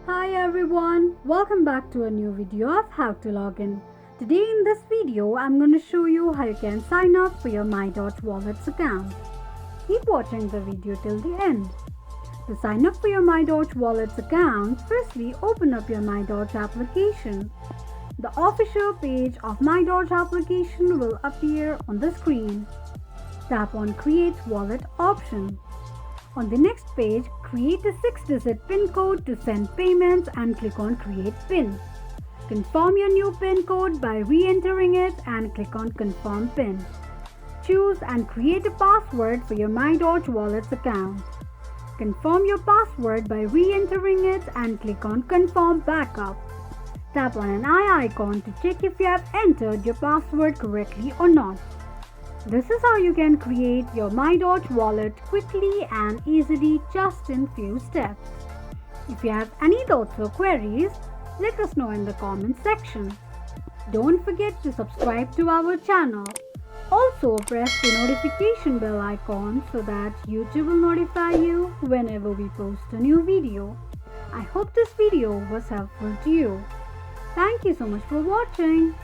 Hi everyone, welcome back to a new video of how to log in. Today in this video, I'm going to show you how you can sign up for your MyDoge wallets account. Keep watching the video till the end. To sign up for your MyDoge wallets account, firstly open up your MyDoge application. The official page of MyDoge application will appear on the screen. Tap on Create Wallet option. On the next page, create a 6-digit PIN code to send payments and click on Create PIN. Confirm your new PIN code by re-entering it and click on Confirm PIN. Choose and create a password for your MyDoge Wallets account. Confirm your password by re-entering it and click on Confirm Backup. Tap on an eye icon to check if you have entered your password correctly or not. This is how you can create your MyDoge wallet quickly and easily just in few steps. If you have any doubts or queries, let us know in the comment section. Don't forget to subscribe to our channel. Also press the notification bell icon so that YouTube will notify you whenever we post a new video. I hope this video was helpful to you. Thank you so much for watching.